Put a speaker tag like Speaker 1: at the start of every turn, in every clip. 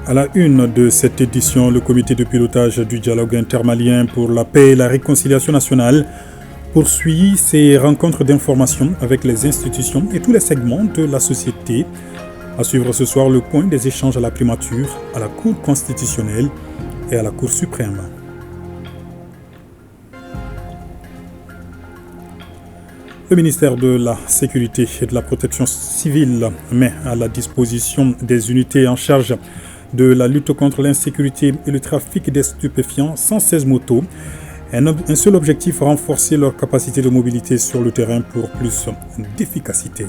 Speaker 1: À la une de cette édition, le comité de pilotage du dialogue intermalien pour la paix et la réconciliation nationale poursuit ses rencontres d'information avec les institutions et tous les segments de la société. À suivre ce soir le point des échanges à la primature, à la Cour constitutionnelle et à la Cour suprême. Le ministère de la Sécurité et de la Protection civile met à la disposition des unités en charge de la lutte contre l'insécurité et le trafic des stupéfiants 116 motos. Un seul objectif, renforcer leur capacité de mobilité sur le terrain pour plus d'efficacité.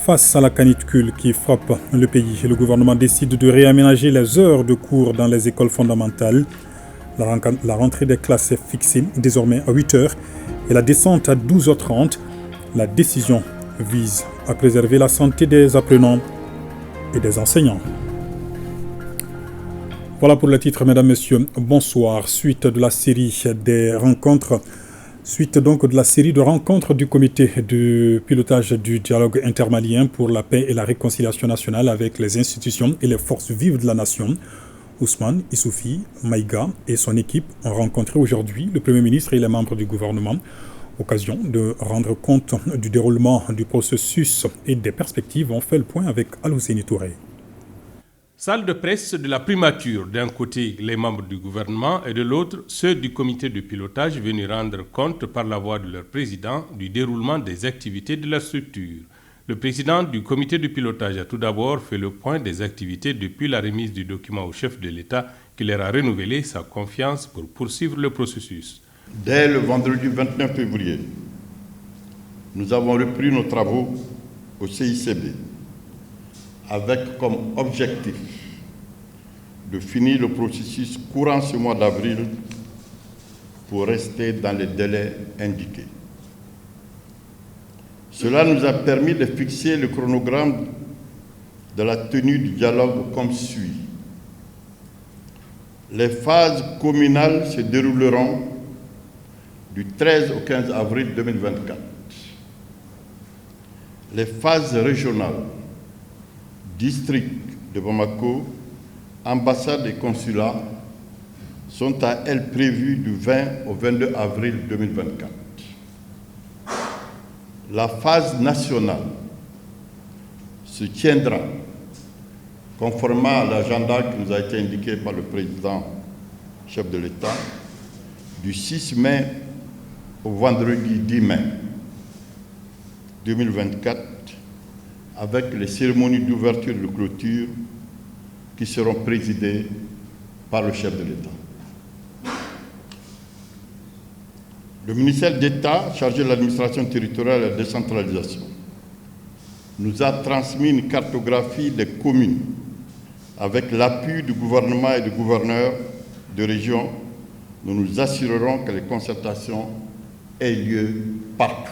Speaker 1: Face à la canicule qui frappe le pays, le gouvernement décide de réaménager les heures de cours dans les écoles fondamentales. La rentrée des classes est fixée désormais à 8h et la descente à 12h30. La décision vise à préserver la santé des apprenants et des enseignants. Voilà pour le titre, mesdames, messieurs. Bonsoir. Suite de la série de rencontres du comité de pilotage du dialogue intermalien pour la paix et la réconciliation nationale avec les institutions et les forces vives de la nation. Ousmane Issoufi Maïga et son équipe ont rencontré aujourd'hui le Premier ministre et les membres du gouvernement. Occasion de rendre compte du déroulement du processus et des perspectives. On fait le point avec Alouzeni Touré.
Speaker 2: Salle de presse de la primature, d'un côté les membres du gouvernement et de l'autre ceux du comité de pilotage venus rendre compte par la voix de leur président du déroulement des activités de la structure. Le président du comité de pilotage a tout d'abord fait le point des activités depuis la remise du document au chef de l'État qui leur a renouvelé sa confiance pour poursuivre le processus.
Speaker 3: Dès le vendredi 29 février, nous avons repris nos travaux au CICB avec comme objectif de finir le processus courant ce mois d'avril pour rester dans les délais indiqués. Cela nous a permis de fixer le chronogramme de la tenue du dialogue comme suit. Les phases communales se dérouleront du 13 au 15 avril 2024. Les phases régionales, district de Bamako, ambassade et consulat sont à elles prévues du 20 au 22 avril 2024. La phase nationale se tiendra, conformément à l'agenda qui nous a été indiqué par le président chef de l'État, du 6 mai au vendredi 10 mai 2024, avec les cérémonies d'ouverture et de clôture qui seront présidées par le chef de l'État. Le ministère d'État chargé de l'administration territoriale et de la décentralisation nous a transmis une cartographie des communes avec l'appui du gouvernement et du gouverneur de région. Nous nous assurerons que les concertations aient lieu partout.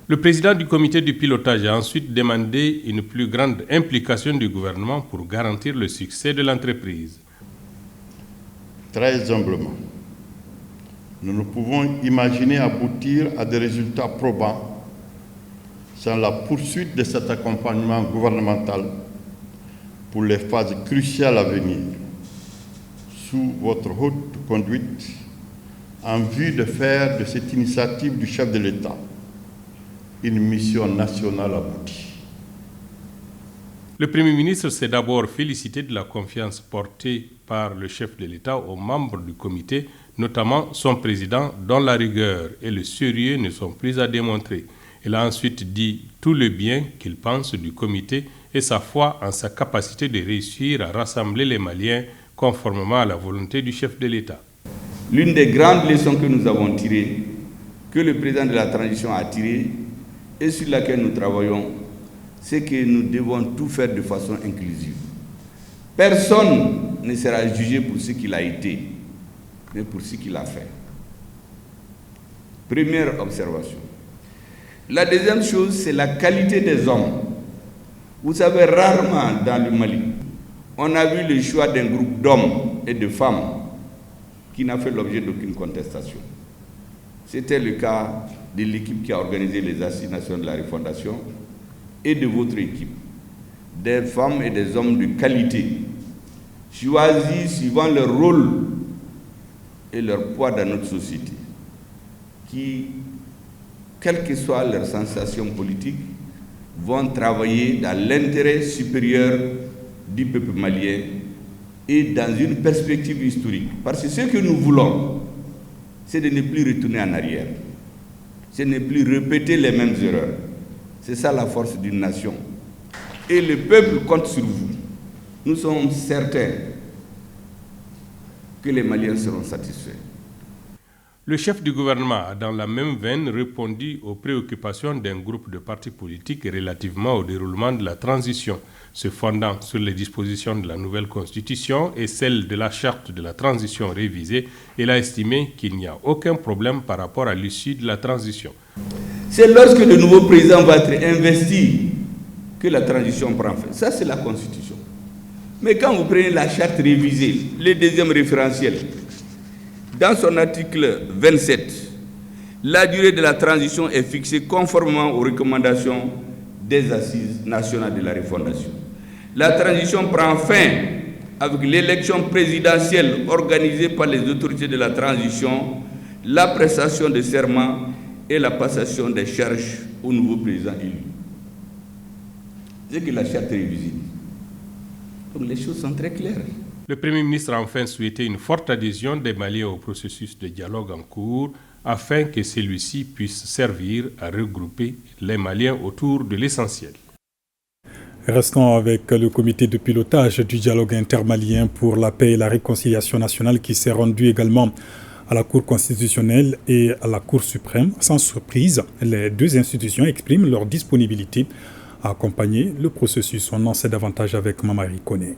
Speaker 2: Le président du comité de pilotage a ensuite demandé une plus grande implication du gouvernement pour garantir le succès de l'entreprise.
Speaker 3: Très humblement, nous ne pouvons imaginer aboutir à des résultats probants sans la poursuite de cet accompagnement gouvernemental pour les phases cruciales à venir, sous votre haute conduite, en vue de faire de cette initiative du chef de l'État une mission nationale aboutie.
Speaker 2: Le Premier ministre s'est d'abord félicité de la confiance portée par le chef de l'État aux membres du comité, notamment son président, dont la rigueur et le sérieux ne sont plus à démontrer. Il a ensuite dit tout le bien qu'il pense du comité et sa foi en sa capacité de réussir à rassembler les Maliens conformément à la volonté du chef de l'État.
Speaker 4: L'une des grandes leçons que nous avons tirées, que le président de la transition a tirées et sur laquelle nous travaillons, c'est que nous devons tout faire de façon inclusive. Personne ne sera jugé pour ce qu'il a été, mais pour ce qu'il a fait. Première observation. La deuxième chose, c'est la qualité des hommes. Vous savez, rarement dans le Mali, on a vu le choix d'un groupe d'hommes et de femmes qui n'a fait l'objet d'aucune contestation. C'était le cas de l'équipe qui a organisé les Assises nationales de la refondation et de votre équipe. des femmes et des hommes de qualité, choisis suivant leur rôle et leur poids dans notre société, qui, quelle que soit leur sensation politique, vont travailler dans l'intérêt supérieur du peuple malien et dans une perspective historique. Parce que ce que nous voulons, c'est de ne plus retourner en arrière, c'est de ne plus répéter les mêmes erreurs. C'est ça la force d'une nation. Et le peuple compte sur vous. Nous sommes certains que les Maliens seront satisfaits.
Speaker 2: Le chef du gouvernement a dans la même veine répondu aux préoccupations d'un groupe de partis politiques relativement au déroulement de la transition, se fondant sur les dispositions de la nouvelle constitution et celles de la charte de la transition révisée. Il a estimé qu'il n'y a aucun problème par rapport à l'issue de la transition.
Speaker 4: C'est lorsque le nouveau président va être investi que la transition prend fin. Ça, c'est la constitution. Mais quand vous prenez la charte révisée, le deuxième référentiel, dans son article 27, la durée de la transition est fixée conformément aux recommandations des assises nationales de la refondation. La transition prend fin avec l'élection présidentielle organisée par les autorités de la transition, la prestation de serment et la passation des charges au nouveau président élu. C'est que la charte révisée. Donc les choses sont très claires.
Speaker 2: Le Premier ministre a enfin souhaité une forte adhésion des Maliens au processus de dialogue en cours afin que celui-ci puisse servir à regrouper les Maliens autour de l'essentiel.
Speaker 1: Restons avec le comité de pilotage du dialogue intermalien pour la paix et la réconciliation nationale qui s'est rendu également à la Cour constitutionnelle et à la Cour suprême. Sans surprise, les deux institutions expriment leur disponibilité à accompagner le processus. On en sait davantage avec Mamari Koné.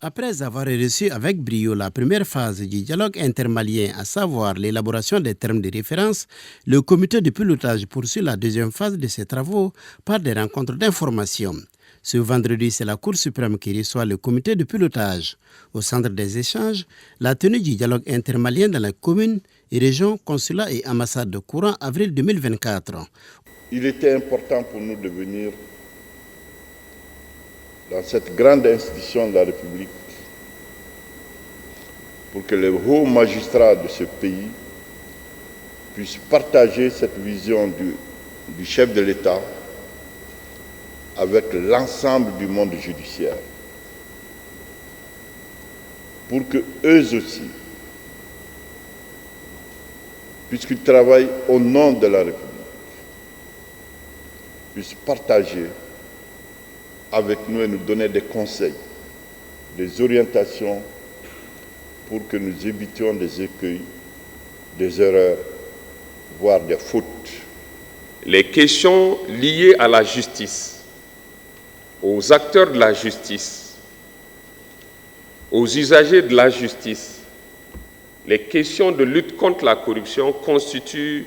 Speaker 5: Après avoir reçu avec brio la première phase du dialogue intermalien, à savoir l'élaboration des termes de référence, le comité de pilotage poursuit la deuxième phase de ses travaux par des rencontres d'information. Ce vendredi, c'est la Cour suprême qui reçoit le comité de pilotage. Au centre des échanges, la tenue du dialogue intermalien dans les communes et régions, consulats et ambassades de courant avril 2024.
Speaker 3: Il était important pour nous de venir dans cette grande institution de la République pour que les hauts magistrats de ce pays puissent partager cette vision du chef de l'État avec l'ensemble du monde judiciaire, pour que eux aussi, puisqu'ils travaillent au nom de la République, puissent partager avec nous et nous donner des conseils, des orientations pour que nous évitions des écueils, des erreurs, voire des fautes.
Speaker 6: Les questions liées à la justice, aux acteurs de la justice, aux usagers de la justice, les questions de lutte contre la corruption constituent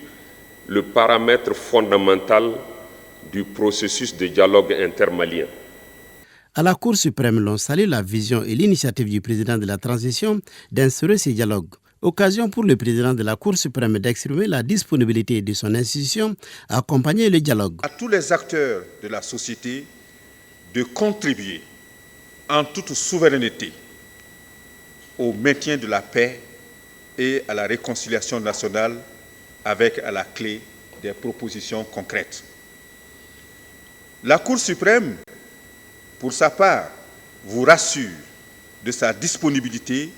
Speaker 6: le paramètre fondamental du processus de dialogue intermalien.
Speaker 5: À la Cour suprême, l'on salue la vision et l'initiative du président de la transition d'instaurer ces dialogues. Occasion pour le président de la Cour suprême d'exprimer la disponibilité de son institution à accompagner le dialogue.
Speaker 7: À tous les acteurs de la société de contribuer en toute souveraineté au maintien de la paix et à la réconciliation nationale avec à la clé des propositions concrètes. La Cour suprême, pour sa part, vous rassure de sa disponibilité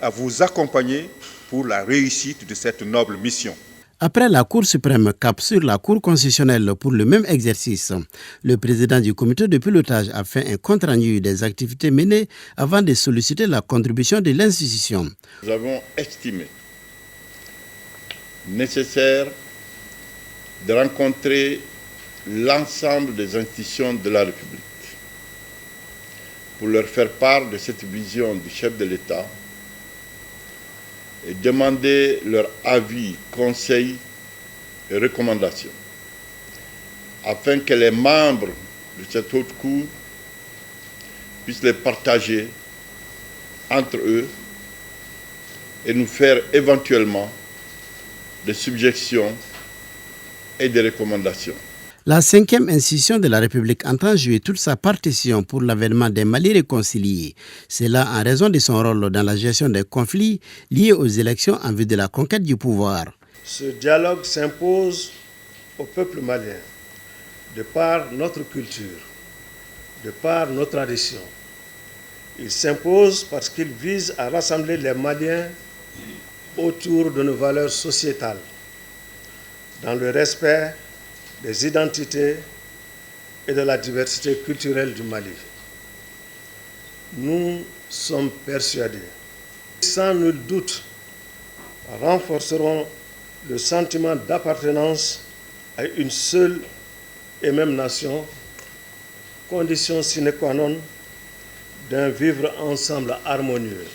Speaker 7: à vous accompagner pour la réussite de cette noble mission.
Speaker 5: Après la Cour suprême cap sur la Cour constitutionnelle pour le même exercice, le président du comité de pilotage a fait un compte-rendu des activités menées avant de solliciter la contribution de l'institution.
Speaker 3: Nous avons estimé nécessaire de rencontrer l'ensemble des institutions de la République pour leur faire part de cette vision du chef de l'État et demander leur avis, conseils et recommandations, afin que les membres de cette haute cour puissent les partager entre eux et nous faire éventuellement des suggestions et des recommandations.
Speaker 5: La 5e institution de la République entend jouer toute sa partition pour l'avènement d'un Mali réconcilié. C'est là en raison de son rôle dans la gestion des conflits liés aux élections en vue de la conquête du pouvoir.
Speaker 8: Ce dialogue s'impose au peuple malien de par notre culture, de par nos traditions. Il s'impose parce qu'il vise à rassembler les Maliens autour de nos valeurs sociétales, dans le respect des identités et de la diversité culturelle du Mali. Nous sommes persuadés, sans nul doute, renforcerons le sentiment d'appartenance à une seule et même nation, condition sine qua non d'un vivre ensemble harmonieux.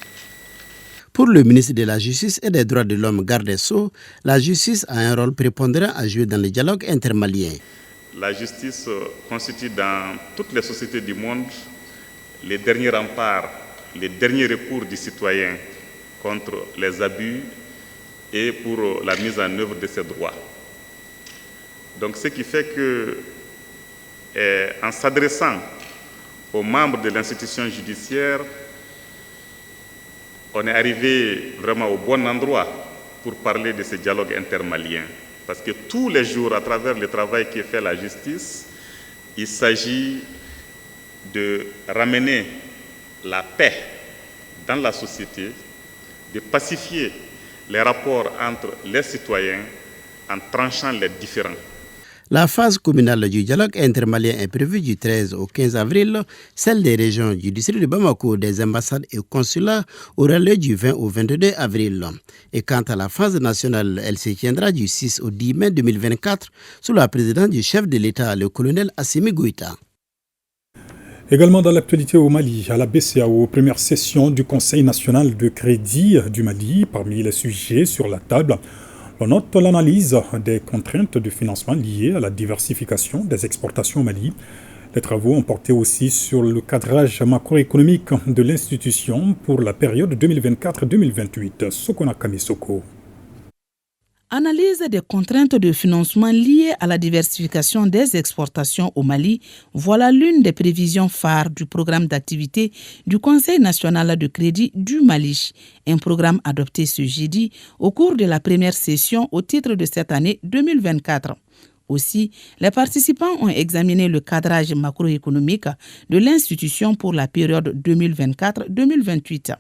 Speaker 5: Pour le ministre de la Justice et des Droits de l'Homme, Garde des Sceaux, la justice a un rôle prépondérant à jouer dans le dialogue intermalien.
Speaker 9: La justice constitue dans toutes les sociétés du monde les derniers remparts, les derniers recours du citoyen contre les abus et pour la mise en œuvre de ses droits. Donc ce qui fait que, en s'adressant aux membres de l'institution judiciaire, on est arrivé vraiment au bon endroit pour parler de ce dialogue intermalien. Parce que tous les jours, à travers le travail qui est fait à la justice, il s'agit de ramener la paix dans la société, de pacifier les rapports entre les citoyens en tranchant les différends.
Speaker 5: La phase communale du dialogue intermalien est prévue du 13 au 15 avril. Celle des régions du district de Bamako, des ambassades et consulats aura lieu du 20 au 22 avril. Et quant à la phase nationale, elle se tiendra du 6 au 10 mai 2024 sous la présidence du chef de l'État, le colonel Assimi Goïta.
Speaker 1: Également dans l'actualité au Mali, à la BCEAO, première session du Conseil national de crédit du Mali, parmi les sujets sur la table, on note l'analyse des contraintes de financement liées à la diversification des exportations au Mali. Les travaux ont porté aussi sur le cadrage macroéconomique de l'institution pour la période 2024-2028. Sokona Kamisoko.
Speaker 10: Analyse des contraintes de financement liées à la diversification des exportations au Mali, voilà l'une des prévisions phares du programme d'activité du Conseil national de crédit du Mali, un programme adopté ce jeudi au cours de la première session au titre de cette année 2024. Aussi, les participants ont examiné le cadrage macroéconomique de l'institution pour la période 2024-2028.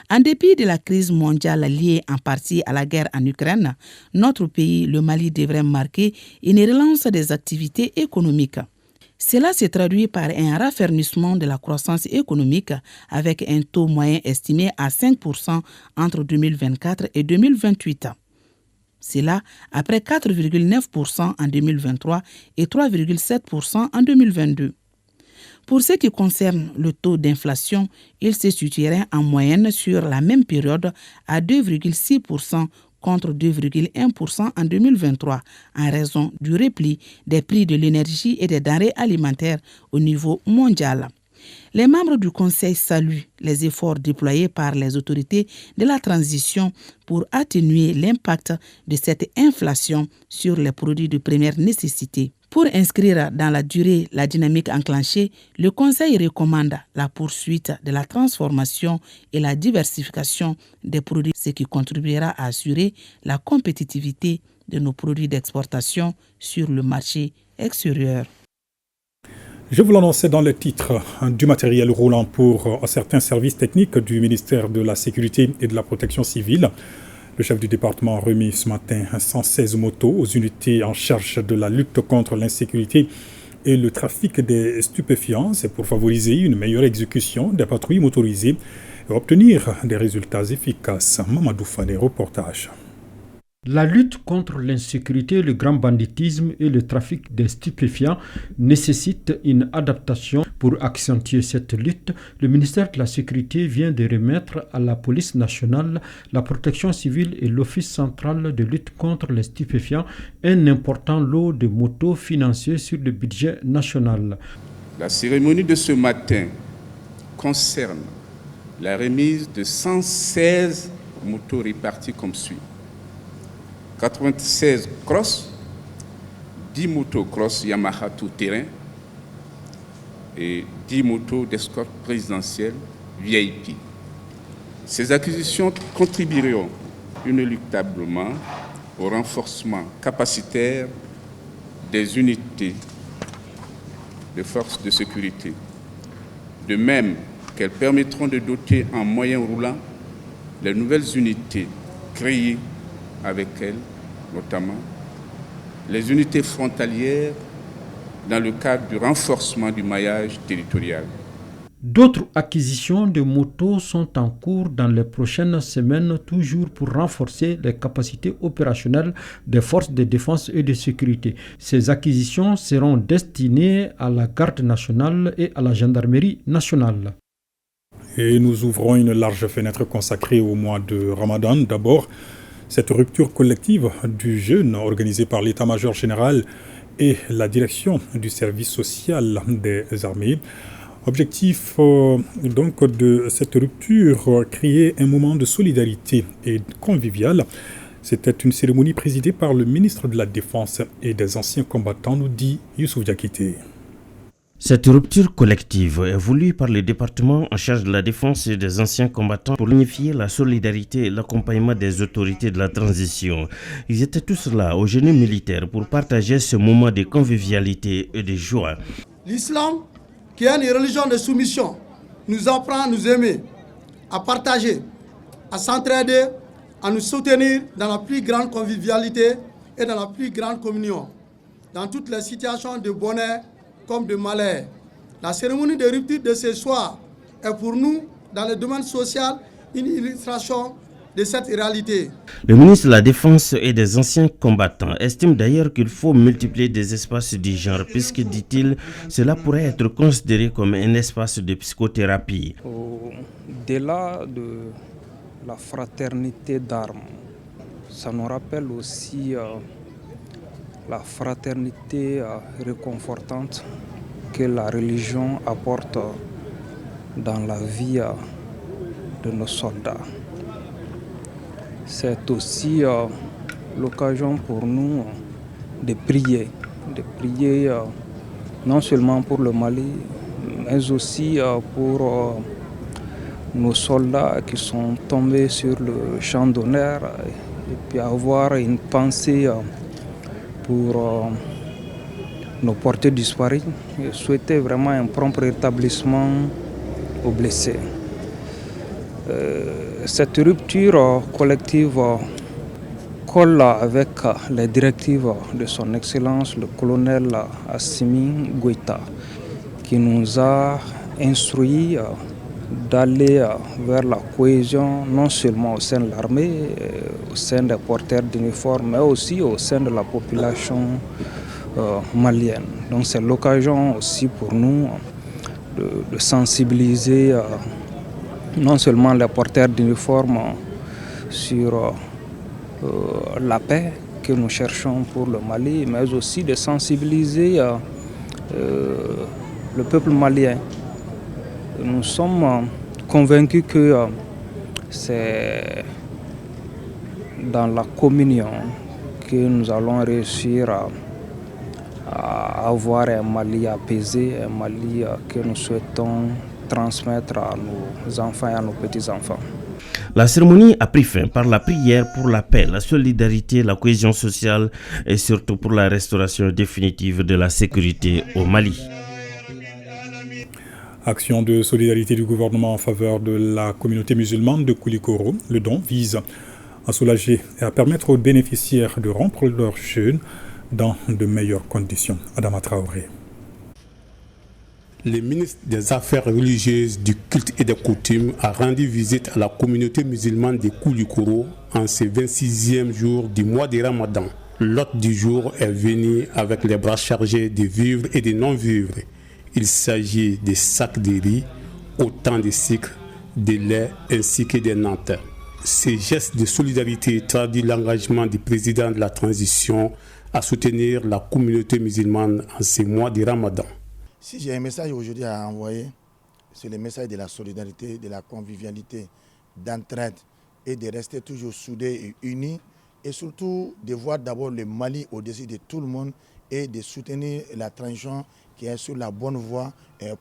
Speaker 10: En dépit de la crise mondiale liée en partie à la guerre en Ukraine, notre pays, le Mali, devrait marquer une relance des activités économiques. Cela se traduit par un raffermissement de la croissance économique avec un taux moyen estimé à 5% entre 2024 et 2028. C'est là après 4,9% en 2023 et 3,7% en 2022. Pour ce qui concerne le taux d'inflation, il se situerait en moyenne sur la même période à 2,6% contre 2,1% en 2023 en raison du repli des prix de l'énergie et des denrées alimentaires au niveau mondial. Les membres du Conseil saluent les efforts déployés par les autorités de la transition pour atténuer l'impact de cette inflation sur les produits de première nécessité. Pour inscrire dans la durée la dynamique enclenchée, le Conseil recommande la poursuite de la transformation et la diversification des produits, ce qui contribuera à assurer la compétitivité de nos produits d'exportation sur le marché extérieur.
Speaker 1: Je vous l'annonçais dans le titre, du matériel roulant pour certains services techniques du ministère de la Sécurité et de la Protection civile. Le chef du département a remis ce matin 116 motos aux unités en charge de la lutte contre l'insécurité et le trafic des stupéfiants. C'est pour favoriser une meilleure exécution des patrouilles motorisées et obtenir des résultats efficaces. Mamadou Fane, reportage.
Speaker 11: La lutte contre l'insécurité, le grand banditisme et le trafic des stupéfiants nécessite une adaptation. Pour accentuer cette lutte, le ministère de la Sécurité vient de remettre à la police nationale, la protection civile et l'Office central de lutte contre les stupéfiants un important lot de motos financées sur le budget national.
Speaker 12: La cérémonie de ce matin concerne la remise de 116 motos réparties comme suit. 96 crosses, 10 motocross Yamaha tout-terrain et 10 motos d'escorte présidentielle VIP. Ces acquisitions contribueront inéluctablement au renforcement capacitaire des unités de forces de sécurité. De même qu'elles permettront de doter en moyens roulants les nouvelles unités créées avec elles, notamment les unités frontalières dans le cadre du renforcement du maillage territorial.
Speaker 11: D'autres acquisitions de motos sont en cours dans les prochaines semaines, toujours pour renforcer les capacités opérationnelles des forces de défense et de sécurité. Ces acquisitions seront destinées à la garde nationale et à la gendarmerie nationale.
Speaker 1: Et nous ouvrons une large fenêtre consacrée au mois de Ramadan. D'abord, cette rupture collective du jeûne organisée par l'état-major général et la direction du service social des armées. Objectif donc de cette rupture, créer un moment de solidarité et convivial. C'était une cérémonie présidée par le ministre de la Défense et des anciens combattants, nous dit Youssouf Diakité.
Speaker 13: Cette rupture collective est voulue par le département en charge de la défense et des anciens combattants pour unifier la solidarité et l'accompagnement des autorités de la transition. Ils étaient tous là au génie militaire pour partager ce moment de convivialité et de joie.
Speaker 14: L'islam, qui est une religion de soumission, nous apprend à nous aimer, à partager, à s'entraider, à nous soutenir dans la plus grande convivialité et dans la plus grande communion, dans toutes les situations de bonheur comme de malheur. La cérémonie de rupture de ce soir est pour nous, dans le domaine social, une illustration de cette réalité.
Speaker 13: Le ministre de la Défense et des anciens combattants estime d'ailleurs qu'il faut multiplier des espaces du genre, puisque, dit-il, cela pourrait être considéré comme un espace de psychothérapie.
Speaker 15: Au-delà de la fraternité d'armes, ça nous rappelle aussi la fraternité réconfortante que la religion apporte dans la vie de nos soldats. C'est aussi l'occasion pour nous de prier non seulement pour le Mali, mais aussi pour nos soldats qui sont tombés sur le champ d'honneur, et puis avoir une pensée pour nos portés disparus et souhaiter vraiment un prompt rétablissement aux blessés. Cette rupture collective colle avec les directives de son Excellence le colonel Assimi Goïta, qui nous a instruit d'aller vers la cohésion non seulement au sein de l'armée, au sein des porteurs d'uniformes, mais aussi au sein de la population malienne. Donc c'est l'occasion aussi pour nous de sensibiliser non seulement les porteurs d'uniformes sur la paix que nous cherchons pour le Mali, mais aussi de sensibiliser le peuple malien. Nous sommes convaincus que c'est dans la communion que nous allons réussir à avoir un Mali apaisé, un Mali que nous souhaitons transmettre à nos enfants et à nos petits-enfants.
Speaker 13: La cérémonie a pris fin par la prière pour la paix, la solidarité, la cohésion sociale et surtout pour la restauration définitive de la sécurité au Mali.
Speaker 1: Action de solidarité du gouvernement en faveur de la communauté musulmane de Koulikoro. Le don vise à soulager et à permettre aux bénéficiaires de rompre leur jeûne dans de meilleures conditions. Adama Traoré.
Speaker 16: Le ministre des Affaires religieuses, du culte et des coutumes a rendu visite à la communauté musulmane de Koulikoro en ce 26e jour du mois de Ramadan. L'hôte du jour est venu avec les bras chargés de vivres et de non-vivres. Il s'agit de sacs de riz, autant de sucre, de lait ainsi que des nantes. Ces gestes de solidarité traduisent l'engagement du président de la transition à soutenir la communauté musulmane en ce mois de Ramadan.
Speaker 17: Si j'ai un message aujourd'hui à envoyer, c'est le message de la solidarité, de la convivialité, d'entraide et de rester toujours soudés et unis et surtout de voir d'abord le Mali au-dessus de tout le monde et de soutenir la transition qui est sur la bonne voie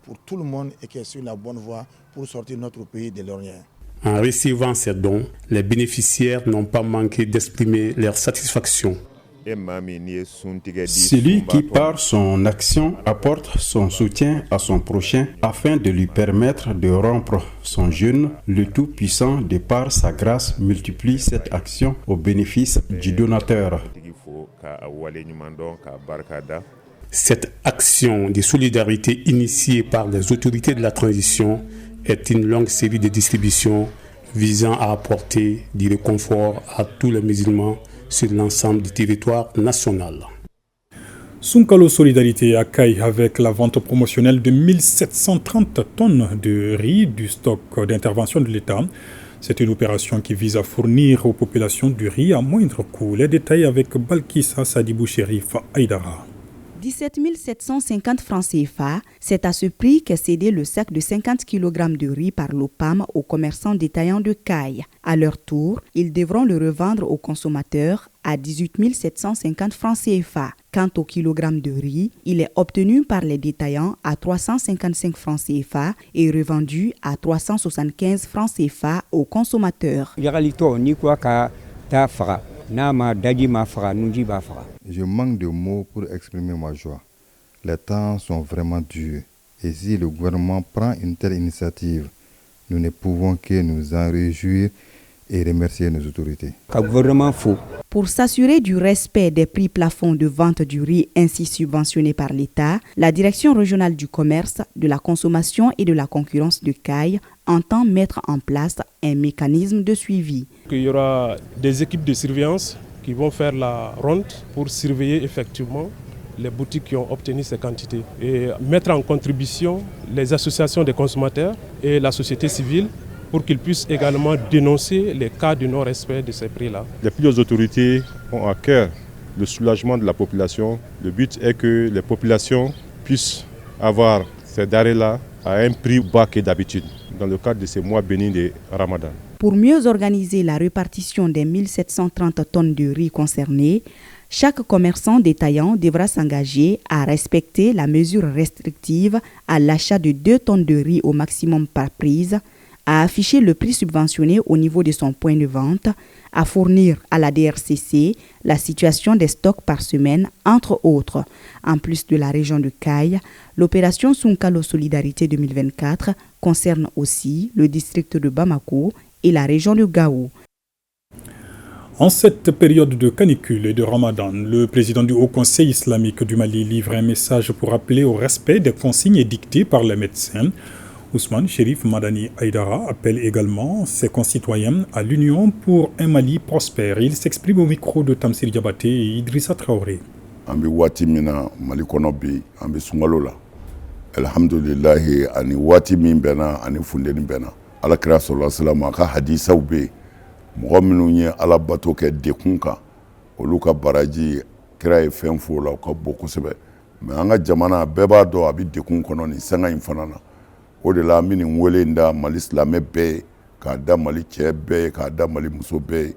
Speaker 17: pour tout le monde et qui est sur la bonne voie pour sortir notre pays de l'ornière.
Speaker 16: En recevant ces dons, les bénéficiaires n'ont pas manqué d'exprimer leur satisfaction.
Speaker 18: Celui qui par son action apporte son soutien à son prochain afin de lui permettre de rompre son jeûne, le Tout-Puissant de par sa grâce multiplie cette action au bénéfice du donateur.
Speaker 16: Cette action de solidarité initiée par les autorités de la transition est une longue série de distributions visant à apporter du réconfort à tous les musulmans sur l'ensemble du territoire national.
Speaker 1: Sunkalo Solidarité accueille avec la vente promotionnelle de 1730 tonnes de riz du stock d'intervention de l'État. C'est une opération qui vise à fournir aux populations du riz à moindre coût. Les détails avec Balkissa Sadibou Chérif Aïdara.
Speaker 19: 17 750 francs CFA, c'est à ce prix qu'est cédé le sac de 50 kg de riz par l'OPAM aux commerçants détaillants de Caille. À leur tour, ils devront le revendre aux consommateurs à 18 750 francs CFA. Quant au kilogramme de riz, il est obtenu par les détaillants à 355 francs CFA et revendu à 375 francs CFA aux consommateurs.
Speaker 20: Je manque de mots pour exprimer ma joie. Les temps sont vraiment durs. Et si le gouvernement prend une telle initiative, nous ne pouvons que nous en réjouir et remercier nos autorités.
Speaker 19: Pour s'assurer du respect des prix plafonds de vente du riz ainsi subventionnés par l'État, la Direction régionale du commerce, de la consommation et de la concurrence de Caille entend mettre en place un mécanisme de suivi.
Speaker 21: Il y aura des équipes de surveillance qui vont faire la ronde pour surveiller effectivement les boutiques qui ont obtenu ces quantités et mettre en contribution les associations des consommateurs et la société civile pour qu'ils puissent également dénoncer les cas de non-respect de ces prix-là.
Speaker 22: Les plusieurs autorités ont à cœur le soulagement de la population. Le but est que les populations puissent avoir ces denrées-là à un prix bas que d'habitude, dans le cadre de ces mois bénis de Ramadan.
Speaker 19: Pour mieux organiser la répartition des 1730 tonnes de riz concernées, chaque commerçant détaillant devra s'engager à respecter la mesure restrictive à l'achat de 2 tonnes de riz au maximum par prise, à afficher le prix subventionné au niveau de son point de vente, à fournir à la DRCC la situation des stocks par semaine, entre autres. En plus de la région de Caille, l'opération Sunkalo Solidarité 2024 concerne aussi le district de Bamako et la région de Gao.
Speaker 1: En cette période de canicule et de Ramadan, le président du Haut Conseil islamique du Mali livre un message pour appeler au respect des consignes édictées par les médecins. Ousmane Chérif Madani Aïdara appelle également ses concitoyens à l'union pour un Mali prospère. Il s'exprime au micro de Tamsir Diabaté et Idrissa Traoré.
Speaker 23: Ambi wati mina Mali kono bi ambi sungalo la. Alhamdulillahi ani wati min bena ani fundeni bena. Ala kira sallallahu alaihi wasallam aka hadisa ube. Mɔgɔ minnu ye ala bato kɛ dekun kan olu ka baraji kira ye fɛn fo la o ka bon kosɛbɛ mais an ka jamana bɛɛ b'a dɔn a bɛ dekun kɔnɔ nin sanga in fana na o de la an bɛ nin wele in da Mali silamɛ bɛɛ ye k'a da Mali cɛ bɛɛ ye k'a da Mali muso bɛɛ ye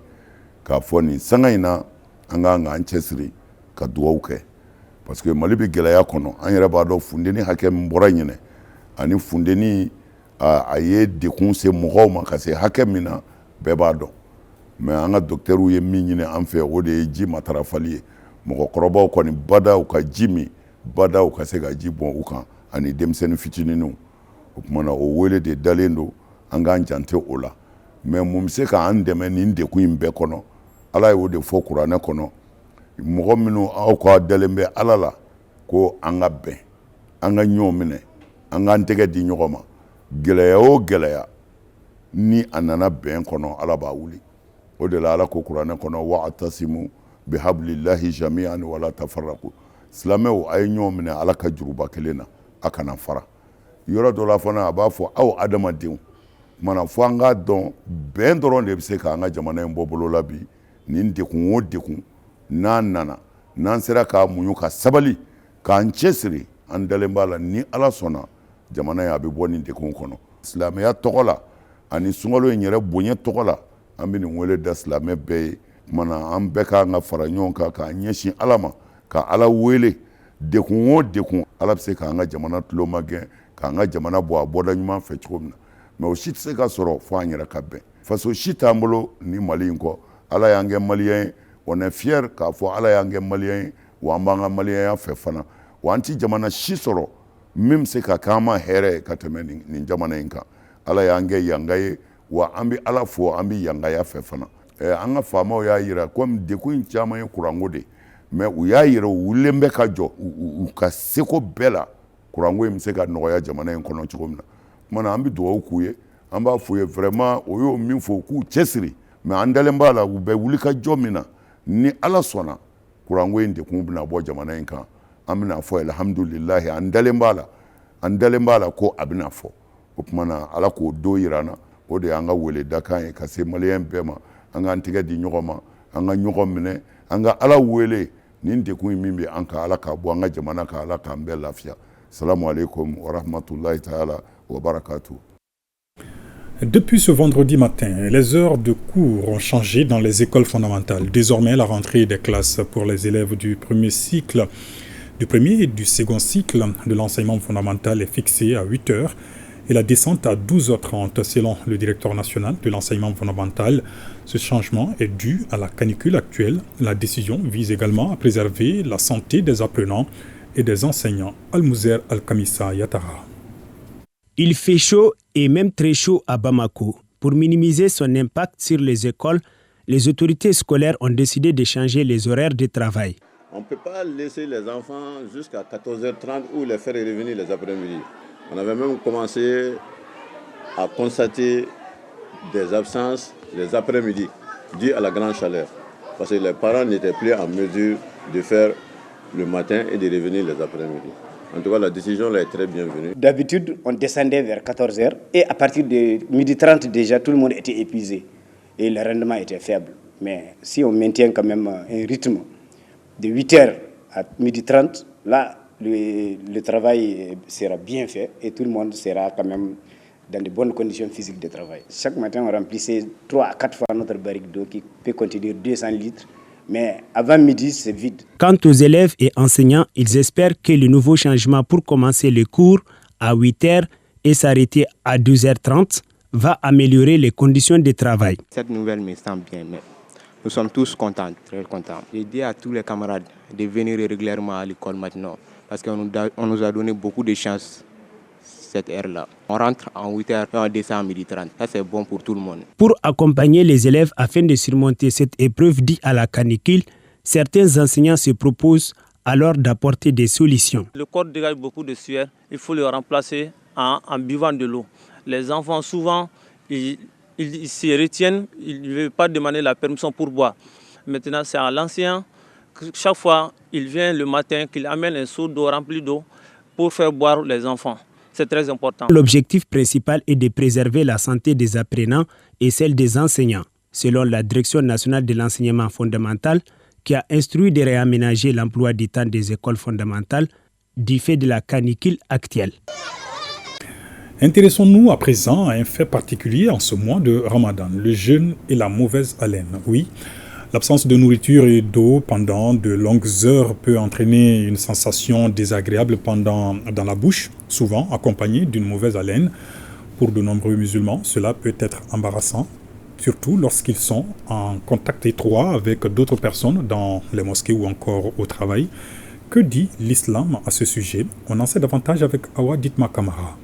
Speaker 23: k'a fɔ nin sanga in na an k'an k'an cɛsiri ka dugawu kɛ parce que Mali bɛ gɛlɛya kɔnɔ an yɛrɛ b'a dɔn fundeni hakɛ min bɔra ɲinɛ ani fundeni a ye dekun se mɔgɔw ma ka se hakɛ min na bɛɛ b'a dɔn. Mais an ka docteurw ye min ɲini an fɛ o de ye ji matarafali ye mɔgɔkɔrɔbaw kɔni bada u ka ji min bada u ka se ka ji bɔn u kan ani denmisɛnnin fitininw o kumana o wele de dalen don an k'an jante o la mais mun bɛ se k'an dɛmɛ nin dekun in bɛɛ kɔnɔ ala y'o de fɔ kuranɛ kɔnɔ mɔgɔ minnu aw ka dalen bɛ ala la ko an ka bɛn an ka ɲɔgɔn minɛ an k'an tɛgɛ di ɲɔgɔn ma gɛlɛya o gɛlɛya ni a nana bɛn kɔnɔ ala b'a wuli. O de la ala ko kuranɛ kɔnɔ wa'tasimu bihablillahi jami'an wala tafarraqu silamɛw a ye ɲɔgɔn minɛ ala ka juruba kelen na a kana fara yɔrɔ dɔ la fana a b'a fɔ aw adamadenw mana fɔ an k'a dɔn bɛn dɔrɔn de bɛ se k'an ka jamana in bɔ bolo la bi nin dekun o dekun n'an nana n'an sera k'a muɲu ka sabali k'an cɛsiri an dalen b'a la ni ala sɔnna jamana in a bɛ bɔ nin dekun kɔnɔ silamɛya tɔgɔ la ani sunkalo in yɛrɛ bonya tɔgɔ la an bɛ nin wele da silamɛ bɛɛ ye kumana an bɛɛ k'an ka fara ɲɔgɔn kan k'an ɲɛsin ala ma ka ala wele dekun o dekun ala bɛ se k'an ka jamana tulo magɛn k'an ka jamana bɔ a bɔda ɲuman fɛ cogo min na mais o si tɛ se ka sɔrɔ fo an yɛrɛ ka bɛn faso si t'an bolo ni Mali in kɔ ala y'an kɛ maliyɛn ye on est fier k'a fɔ ala y'an kɛ maliyɛn ye wa an b'an ka maliyɛnya fɛ fana wa an ti jamana si sɔrɔ min bɛ se ka k'an ma hɛrɛ ka tɛmɛ nin jamana in kan ala y'an kɛ yanga ye wa an bɛ ala fo an bɛ yangaya fɛ fana an ka faamaw y'a yira komi dekun in caman ye kuranko de mais u y'a yira u wulilen bɛ ka jɔ u ka seko bɛɛ la kuranko in bɛ se ka nɔgɔya jamana in kɔnɔ cogo min na kumana an bɛ dugawu k'u ye an b'a f'u ye vraiment o y'o min fɔ u k'u cɛsiri mais an dalen b'a la u bɛ wuli ka jɔ min na ni ala sɔnna kuranko in dekun bɛna bɔ jamana in kan an bɛna fɔ alhamdulilahi an dalen b'a la ko a bɛna fɔ o kumana ala k'o do yira an na o de y'an ka weledakan ye ka se maliyɛn bɛɛ ma an k'an tɛgɛ di ɲɔgɔn ma an ka ɲɔgɔn minɛ an ka ala wele nin dekun in min bɛ an ka ala k'a bɔ an ka jamana kan ala k'an bɛɛ lafiya salamu alaikum wa rahmatulahi ta'ala wa barakatuh.
Speaker 1: Depuis ce vendredi matin, les heures de cours ont changé dans les écoles fondamentales. Désormais, la rentrée des classes pour les élèves du premier et du second cycle de l'enseignement fondamental est fixée à 8h et la descente à 12h30 selon le directeur national de l'enseignement fondamental. Ce changement est dû à la canicule actuelle. La décision vise également à préserver la santé des apprenants et des enseignants. Al-Mouzer Al-Kamissa Yatara.
Speaker 2: Il fait chaud et même très chaud à Bamako. Pour minimiser son impact sur les écoles, les autorités scolaires ont décidé de changer les horaires de travail.
Speaker 4: On ne peut pas laisser les enfants jusqu'à 14h30 ou les faire revenir les après-midi. On avait même commencé à constater des absences les après-midi dues à la grande chaleur. Parce que les parents n'étaient plus en mesure de faire le matin et de revenir les après-midi. En tout cas, la décision là est très bienvenue.
Speaker 6: D'habitude, on descendait vers 14h et à partir de 12h30 déjà, tout le monde était épuisé et le rendement était faible. Mais si on maintient quand même un rythme de 8h à 12h30, là, le travail sera bien fait et tout le monde sera quand même dans de bonnes conditions physiques de travail. Chaque matin, on remplissait 3 à 4 fois notre barrique d'eau qui peut contenir 200 litres. Mais avant midi, c'est vide.
Speaker 2: Quant aux élèves et enseignants, ils espèrent que le nouveau changement pour commencer les cours à 8h et s'arrêter à 12h30 va améliorer les conditions de travail.
Speaker 24: Cette nouvelle me semble bien, mais nous sommes tous contents, très contents. J'ai dit à tous les camarades de venir régulièrement à l'école maintenant parce qu'on nous a donné beaucoup de chance cette heure-là. On rentre en 8h et on descend à 12h30. Ça, c'est bon pour tout le monde.
Speaker 2: Pour accompagner les élèves afin de surmonter cette épreuve dite à la canicule, certains enseignants se proposent alors d'apporter des solutions.
Speaker 25: Le corps dégage beaucoup de sueur. Il faut le remplacer en buvant de l'eau. Les enfants, souvent, ils se retiennent. Ils ne veulent pas demander la permission pour boire. Maintenant, c'est à l'enseignant. Chaque fois, il vient le matin, qu'il amène un seau d'eau rempli d'eau pour faire boire les enfants. C'est très important.
Speaker 2: L'objectif principal est de préserver la santé des apprenants et celle des enseignants, selon la Direction nationale de l'enseignement fondamental, qui a instruit de réaménager l'emploi du temps des écoles fondamentales du fait de la canicule actuelle.
Speaker 1: Intéressons-nous à présent à un fait particulier en ce mois de Ramadan, le jeûne et la mauvaise haleine. Oui, l'absence de nourriture et d'eau pendant de longues heures peut entraîner une sensation désagréable dans la bouche, souvent accompagnée d'une mauvaise haleine. Pour de nombreux musulmans, cela peut être embarrassant, surtout lorsqu'ils sont en contact étroit avec d'autres personnes dans les mosquées ou encore au travail. Que dit l'islam à ce sujet? On en sait davantage avec Awa Ditma Kamara.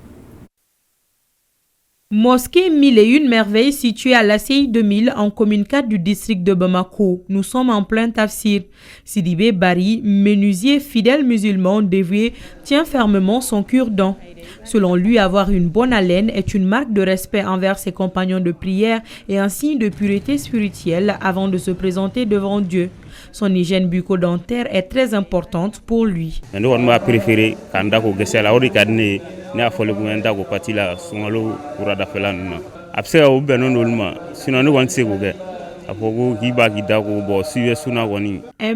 Speaker 26: Mosquée 1001 merveilles située à l'ACI 2000 en commune 4 du district de Bamako. Nous sommes en plein tafsir. Sidibé Bari, menuisier fidèle musulman dévoué, tient fermement son cure-dent. Selon lui, avoir une bonne haleine est une marque de respect envers ses compagnons de prière et un signe de pureté spirituelle avant de se présenter devant Dieu. Son hygiène bucco-dentaire est très importante pour lui. Un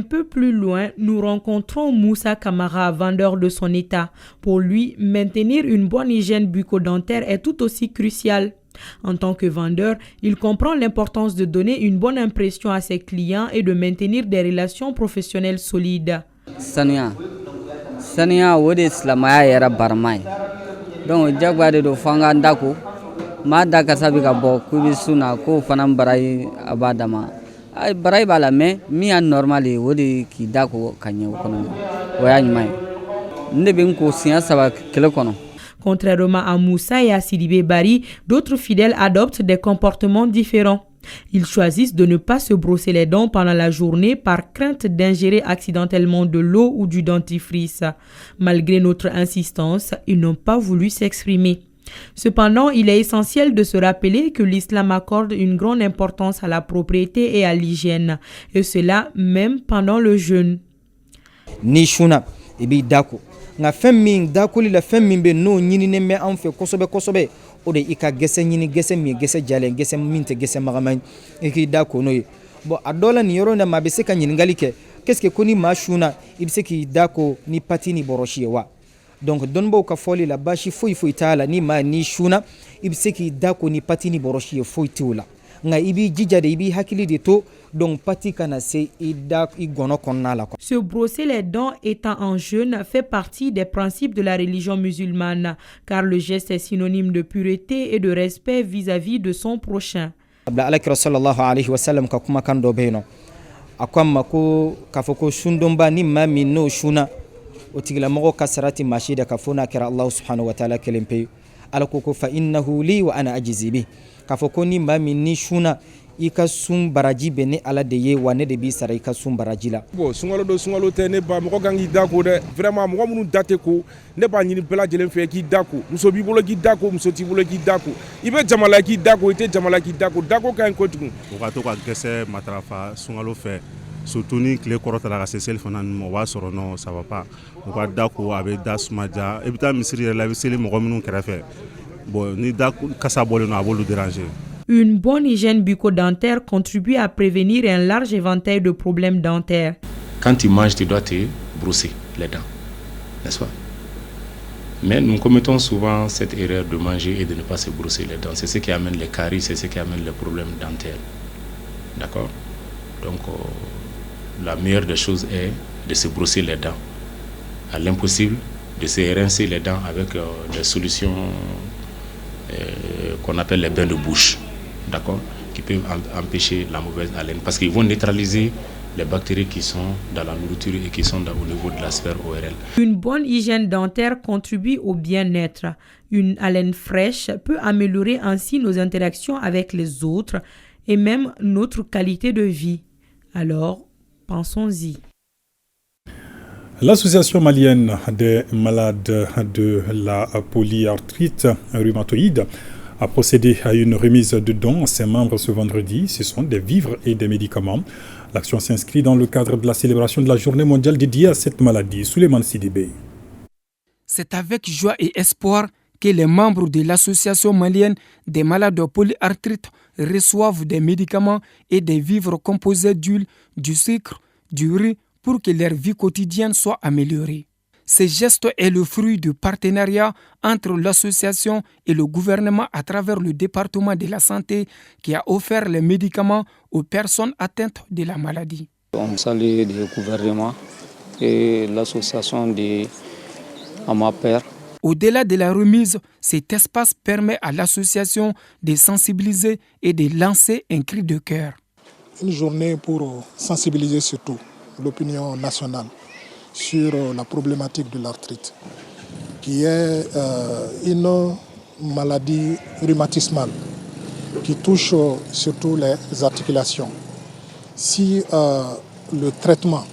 Speaker 26: peu plus loin, nous rencontrons Moussa Kamara, vendeur de son état. Pour lui, maintenir une bonne hygiène bucco-dentaire est tout aussi crucial. En tant que vendeur, il comprend l'importance de donner une bonne impression à ses clients et de maintenir des relations professionnelles solides.
Speaker 3: Sania wode islamaya yara barmai donc jagwade do fanga ndako ma daka sabi ka bo kubi suna ko fanam barai abadama ay barai bala me mi an normali wode ki dako kanye kono waya nyimai ndebe ko science ba kele kono.
Speaker 26: Contrairement à Moussa et à Sidibé Bari, d'autres fidèles adoptent des comportements différents. Ils choisissent de ne pas se brosser les dents pendant la journée par crainte d'ingérer accidentellement de l'eau ou du dentifrice. Malgré notre insistance, ils n'ont pas voulu s'exprimer. Cependant, il est essentiel de se rappeler que l'islam accorde une grande importance à la propriété et à l'hygiène, et cela même pendant le jeûne.
Speaker 5: Nishuna, ibi dako. Nga femmin dakoli la femmin be no nyini ne me anfe kosobe o de ika gese nyini gese mi gese jale gese minte gese magaman iki dako no bo adola ni yoro na mabese ka nyini ngalike qu'est-ce que koni mashuna ibse ki dako ni patini boroshi wa donc donbo ka foli la bashi foi tala ni ma ni shuna ibse ki dako ni patini boroshi foi tula nga ibi jijade ibi hakili de to donc pati kana se ida igono konna la.
Speaker 26: Se brosser les dents étant en jeûne fait partie des principes de la religion musulmane, car le geste est synonyme de pureté et de respect vis-à-vis de son prochain.
Speaker 5: Alakira sallallahu alayhi wa sallam ka kuma kan do beno akwam ko kafoko shundomba ni mami no shuna otigla mogo kasarati mashida kafuna kira Allah subhanahu wa ta'ala kelempe alako fa innahu li wa ana ajizi bi kafoko ni mami ni shuna ika sum baraji bene ala de ye wane de bi sara ika sum baraji la
Speaker 7: bo sungalo te ne ba mo gangi dako de vraiment mo munu date ko ne ba nyini bela jelen fe ki dako muso bi bolo ki dako muso ti bolo ki dako ibe jamala ki dako ite jamala ki dako kan ko tugun
Speaker 8: o ka to ka gese matrafa sungalo fe surtout ni kle korota la sesel fana mo wa soro no ça va pas o ka dako abe dasmaja e bita misiri la be seli mo munu krefe bon ni dako kasa bolo no abolu déranger.
Speaker 26: Une bonne hygiène bucco-dentaire contribue à prévenir un large éventail de problèmes dentaires.
Speaker 9: Quand tu manges, tu dois te brosser les dents, n'est-ce pas? Mais nous commettons souvent cette erreur de manger et de ne pas se brosser les dents. C'est ce qui amène les caries, c'est ce qui amène les problèmes dentaires. D'accord? Donc, la meilleure des choses est de se brosser les dents. À l'impossible, de se rincer les dents avec des solutions qu'on appelle les bains de bouche. D'accord, qui peuvent empêcher la mauvaise haleine parce qu'ils vont neutraliser les bactéries qui sont dans la nourriture et qui sont au niveau de la sphère ORL.
Speaker 26: Une bonne hygiène dentaire contribue au bien-être. Une haleine fraîche peut améliorer ainsi nos interactions avec les autres et même notre qualité de vie. Alors, pensons-y.
Speaker 1: L'association malienne des malades de la polyarthrite rhumatoïde a procédé à une remise de dons à ses membres ce vendredi. Ce sont des vivres et des médicaments. L'action s'inscrit dans le cadre de la célébration de la journée mondiale dédiée à cette maladie. Souleymane Sidibé.
Speaker 10: C'est avec joie et espoir que les membres de l'association malienne des malades de polyarthrite reçoivent des médicaments et des vivres composés d'huile, du sucre, du riz pour que leur vie quotidienne soit améliorée. Ce geste est le fruit du partenariat entre l'association et le gouvernement à travers le département de la santé qui a offert les médicaments aux personnes atteintes de la maladie.
Speaker 15: On salue le gouvernement et l'association de Amaper.
Speaker 10: Au-delà de la remise, cet espace permet à l'association de sensibiliser et de lancer un cri de cœur.
Speaker 27: Une journée pour sensibiliser surtout l'opinion nationale sur la problématique de l'arthrite, qui est une maladie rhumatismale qui touche surtout les articulations. Si le traitement,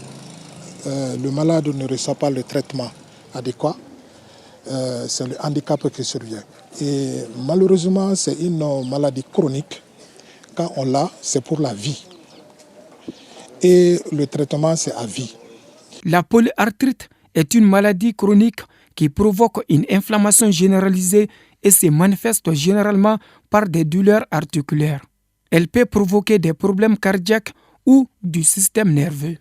Speaker 27: le malade ne reçoit pas le traitement adéquat, c'est le handicap qui survient. Et malheureusement, c'est une maladie chronique. Quand on l'a, c'est pour la vie. Et le traitement, c'est à vie.
Speaker 10: La polyarthrite est une maladie chronique qui provoque une inflammation généralisée et se manifeste généralement par des douleurs articulaires. Elle peut provoquer des problèmes cardiaques ou du système nerveux.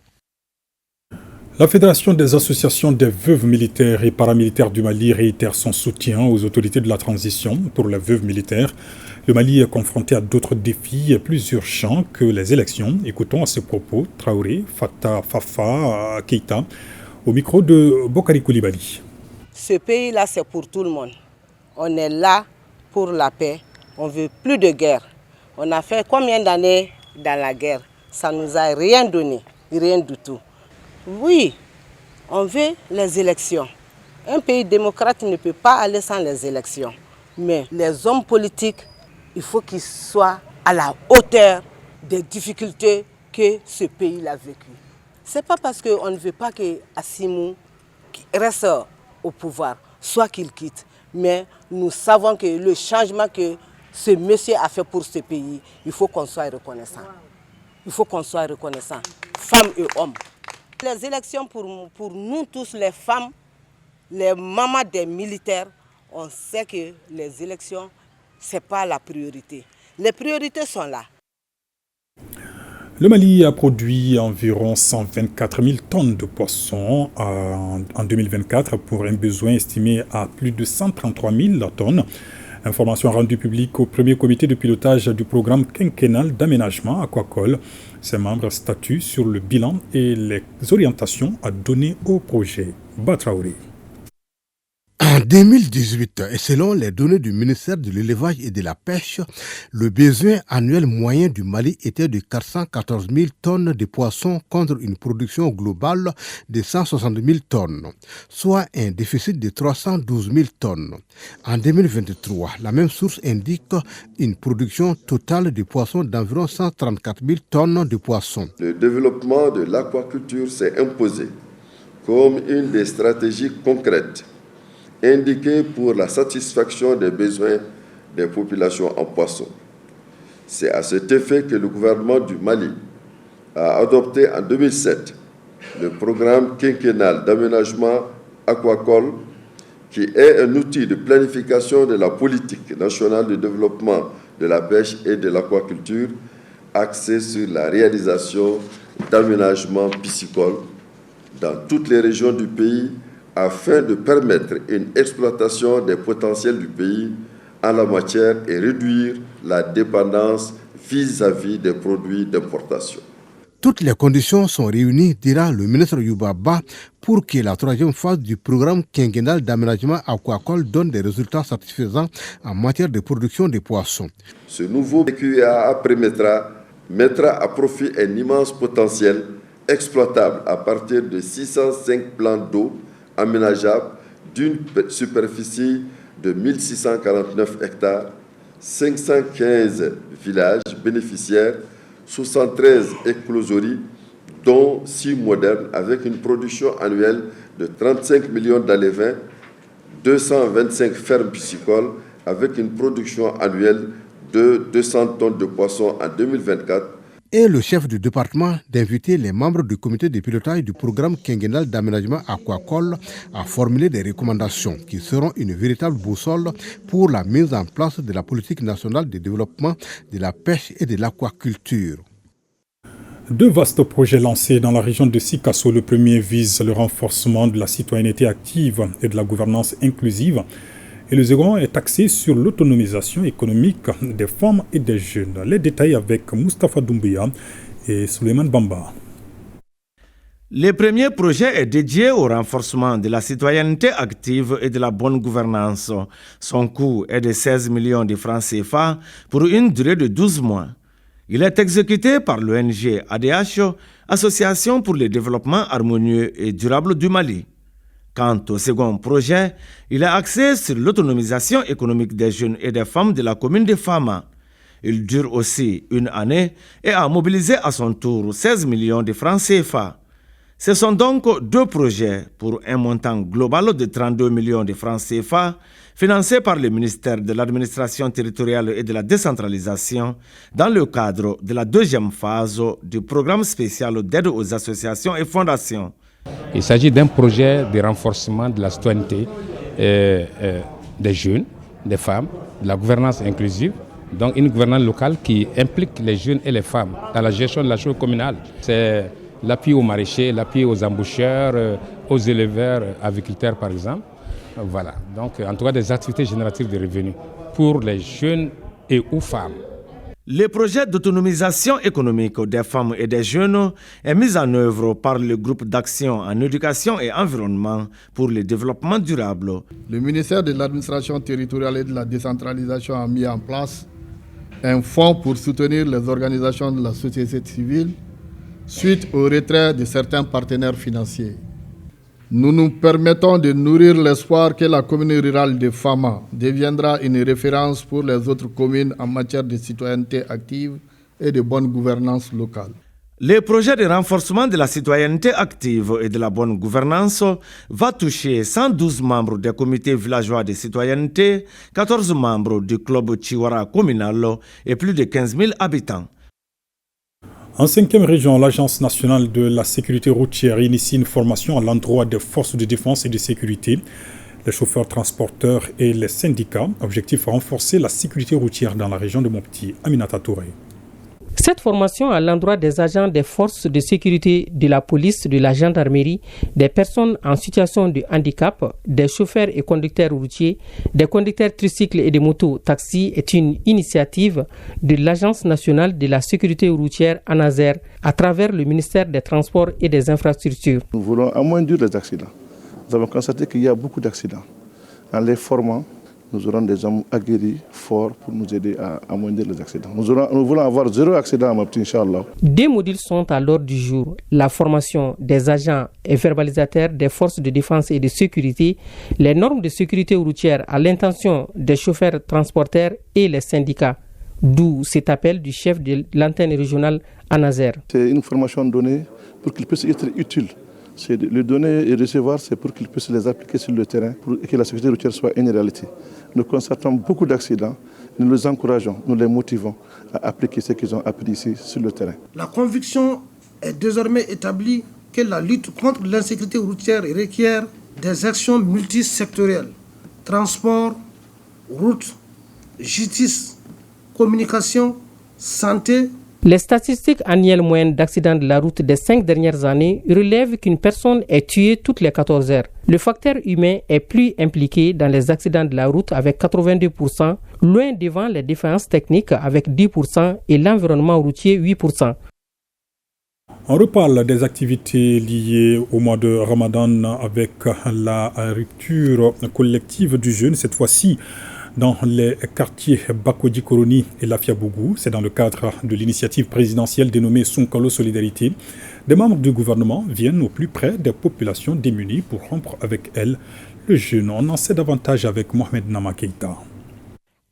Speaker 1: La Fédération des associations des veuves militaires et paramilitaires du Mali réitère son soutien aux autorités de la transition pour les veuves militaires. Le Mali est confronté à d'autres défis plus urgents que les élections. Écoutons à ce propos Traoré, Fafa Keïta, Au micro de Bokari Koulibaly.
Speaker 11: Ce pays-là, c'est pour tout le monde. On est là pour la paix. On ne veut plus de guerre. On a fait combien d'années dans la guerre? Ça ne nous a rien donné, rien du tout. Oui, on veut les élections. Un pays démocrate ne peut pas aller sans les élections. Mais les hommes politiques, il faut qu'ils soient à la hauteur des difficultés que ce pays a vécues. Ce n'est pas parce qu'on ne veut pas que Assimou reste au pouvoir, soit qu'il quitte. Mais nous savons que le changement que ce monsieur a fait pour ce pays, il faut qu'on soit reconnaissant. Il faut qu'on soit reconnaissant, femmes et hommes. Les élections pour nous tous, les femmes, les mamans des militaires, on sait que les élections, ce n'est pas la priorité. Les priorités sont là.
Speaker 1: Le Mali a produit environ 124 000 tonnes de poissons en 2024 pour un besoin estimé à plus de 133 000 tonnes. Information rendue publique au premier comité de pilotage du programme quinquennal d'aménagement aquacole. Ses membres statuent sur le bilan et les orientations à donner au projet. Batraouri.
Speaker 12: En 2018, et selon les données du ministère de l'Élevage et de la Pêche, le besoin annuel moyen du Mali était de 414 000 tonnes de poissons contre une production globale de 160 000 tonnes, soit un déficit de 312 000 tonnes. En 2023, la même source indique une production totale de poissons d'environ 134 000 tonnes de poissons.
Speaker 13: Le développement de l'aquaculture s'est imposé comme une des stratégies concrètes indiqué pour la satisfaction des besoins des populations en poissons. C'est à cet effet que le gouvernement du Mali a adopté en 2007 le programme quinquennal d'aménagement aquacole qui est un outil de planification de la politique nationale de développement de la pêche et de l'aquaculture axé sur la réalisation d'aménagements piscicoles dans toutes les régions du pays afin de permettre une exploitation des potentiels du pays en la matière et réduire la dépendance vis-à-vis des produits d'importation.
Speaker 12: Toutes les conditions sont réunies, dira le ministre Youbaba, pour que la troisième phase du programme quinquennal d'aménagement aquacole donne des résultats satisfaisants en matière de production de poissons.
Speaker 13: Ce nouveau QA mettra à profit un immense potentiel exploitable à partir de 605 plans d'eau aménageable d'une superficie de 1649 hectares, 515 villages bénéficiaires, 73 écloseries, dont 6 modernes, avec une production annuelle de 35 millions d'alevins, 225 fermes piscicoles, avec une production annuelle de 200 tonnes de poissons en 2024,
Speaker 12: et le chef du département d'inviter les membres du comité de pilotage du programme quinquennal d'aménagement aquacole à formuler des recommandations qui seront une véritable boussole pour la mise en place de la politique nationale de développement de la pêche et de l'aquaculture.
Speaker 1: Deux vastes projets lancés dans la région de Sikasso. Le premier vise le renforcement de la citoyenneté active et de la gouvernance inclusive. Et le second est axé sur l'autonomisation économique des femmes et des jeunes. Les détails avec Moustapha Doumbia et Souleymane Bamba.
Speaker 14: Le premier projet est dédié au renforcement de la citoyenneté active et de la bonne gouvernance. Son coût est de 16 millions de francs CFA pour une durée de 12 mois. Il est exécuté par l'ONG ADH, Association pour le développement harmonieux et durable du Mali. Quant au second projet, il est axé sur l'autonomisation économique des jeunes et des femmes de la commune de Fama. Il dure aussi une année et a mobilisé à son tour 16 millions de francs CFA. Ce sont donc deux projets pour un montant global de 32 millions de francs CFA financés par le ministère de l'administration territoriale et de la décentralisation dans le cadre de la deuxième phase du programme spécial d'aide aux associations et fondations.
Speaker 16: Il s'agit d'un projet de renforcement de la citoyenneté des jeunes, des femmes, de la gouvernance inclusive, donc une gouvernance locale qui implique les jeunes et les femmes dans la gestion de la chose communale. C'est l'appui aux maraîchers, l'appui aux embaucheurs, aux éleveurs, agriculteurs par exemple. Voilà, donc en tout cas des activités génératives de revenus pour les jeunes et ou femmes.
Speaker 14: Le projet d'autonomisation économique des femmes et des jeunes est mis en œuvre par le groupe d'action en éducation et environnement pour le développement durable.
Speaker 17: Le ministère de l'administration territoriale et de la décentralisation a mis en place un fonds pour soutenir les organisations de la société civile suite au retrait de certains partenaires financiers. Nous nous permettons de nourrir l'espoir que la commune rurale de Fama deviendra une référence pour les autres communes en matière de citoyenneté active et de bonne gouvernance locale.
Speaker 14: Le projet de renforcement de la citoyenneté active et de la bonne gouvernance va toucher 112 membres des comités villageois de citoyenneté, 14 membres du club Chiwara communal et plus de 15 000 habitants.
Speaker 1: En 5e région, l'Agence nationale de la sécurité routière initie une formation à l'endroit des forces de défense et de sécurité, les chauffeurs transporteurs et les syndicats. Objectif renforcer la sécurité routière dans la région de Mopti. Aminata Touré.
Speaker 18: Cette formation à l'endroit des agents des forces de sécurité de la police, de la gendarmerie, des personnes en situation de handicap, des chauffeurs et conducteurs routiers, des conducteurs tricycles et des motos taxis est une initiative de l'Agence nationale de la sécurité routière ANASER à travers le ministère des Transports et des Infrastructures.
Speaker 19: Nous voulons amoindrir les accidents. Nous avons constaté qu'il y a beaucoup d'accidents. En les formant, nous aurons des hommes aguerris, forts, pour nous aider à amoindrir les accidents. Nous voulons avoir 0 accident à Mopti, Inch'Allah.
Speaker 18: 2 modules sont à l'ordre du jour. La formation des agents et verbalisateurs des forces de défense et de sécurité, les normes de sécurité routière à l'intention des chauffeurs transporteurs et les syndicats. D'où cet appel du chef de l'antenne régionale ANASER.
Speaker 19: C'est une formation donnée pour qu'ils puissent être utiles. C'est de les donner et recevoir, c'est pour qu'ils puissent les appliquer sur le terrain pour que la sécurité routière soit une réalité. Nous constatons beaucoup d'accidents, nous les encourageons, nous les motivons à appliquer ce qu'ils ont appris ici sur le terrain.
Speaker 20: La conviction est désormais établie que la lutte contre l'insécurité routière requiert des actions multisectorielles. Transport, route, justice, communication, santé.
Speaker 18: Les statistiques annuelles moyennes d'accidents de la route des 5 dernières années relèvent qu'une personne est tuée toutes les 14 heures. Le facteur humain est plus impliqué dans les accidents de la route avec 82%, loin devant les défaillances techniques avec 10% et l'environnement routier 8%.
Speaker 1: On reparle des activités liées au mois de Ramadan avec la rupture collective du jeûne, cette fois-ci dans les quartiers Bakodji Koroni et Lafiabougou. C'est dans le cadre de l'initiative présidentielle dénommée Sunkalo Solidarité. Des membres du gouvernement viennent au plus près des populations démunies pour rompre avec elles le jeûne. On en sait davantage avec Mohamed Nama Keïta.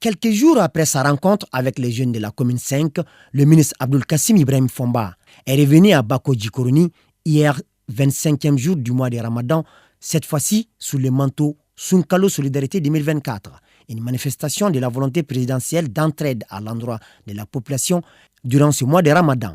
Speaker 21: Quelques jours après sa rencontre avec les jeunes de la commune 5, le ministre Abdul Kassim Ibrahim Fomba est revenu à Bakodji Koroni hier, 25e jour du mois de Ramadan, cette fois-ci sous le manteau Sunkalo Solidarité 2024. Une manifestation de la volonté présidentielle d'entraide à l'endroit de la population durant ce mois de Ramadan.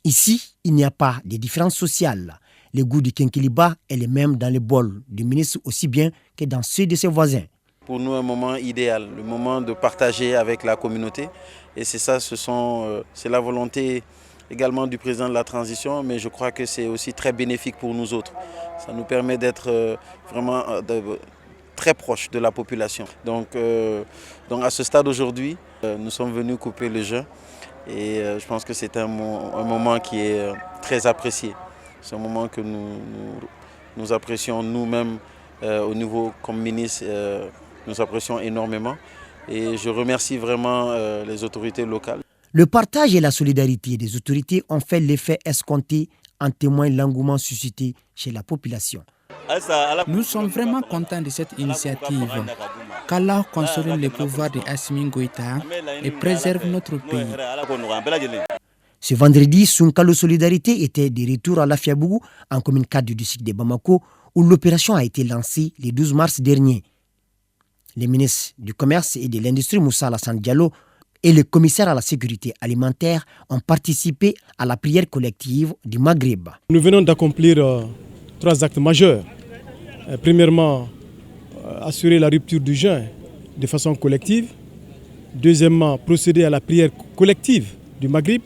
Speaker 21: Ici, il n'y a pas de différence sociale. Le goût du Kinkiliba est le même dans les bols du ministre aussi bien que dans ceux de ses voisins.
Speaker 22: Pour nous, un moment idéal, le moment de partager avec la communauté. Et c'est ça, c'est la volonté également du président de la transition, mais je crois que c'est aussi très bénéfique pour nous autres. Ça nous permet d'être vraiment très proche de la population. Donc à ce stade aujourd'hui, nous sommes venus couper le jeûne et je pense que c'est un moment qui est très apprécié. C'est un moment que nous apprécions nous-mêmes au niveau comme ministre, nous apprécions énormément et je remercie vraiment les autorités locales.
Speaker 21: Le partage et la solidarité des autorités ont fait l'effet escompté, en témoigne l'engouement suscité chez la population.
Speaker 23: Nous sommes vraiment contents de cette initiative. Qu'Allah consolide le pouvoir de Assimi Goïta et préserve notre pays.
Speaker 21: Ce vendredi, Sunkalo Solidarité était de retour à Lafiabougou, en commune 4 du district de Bamako, où l'opération a été lancée le 12 mars dernier. Les ministres du Commerce et de l'Industrie Moussa Alassane Diallo et le commissaire à la sécurité alimentaire ont participé à la prière collective du Maghreb.
Speaker 28: Nous venons d'accomplir 3 actes majeurs. Premièrement, assurer la rupture du jeûne de façon collective. Deuxièmement, procéder à la prière collective du Maghreb.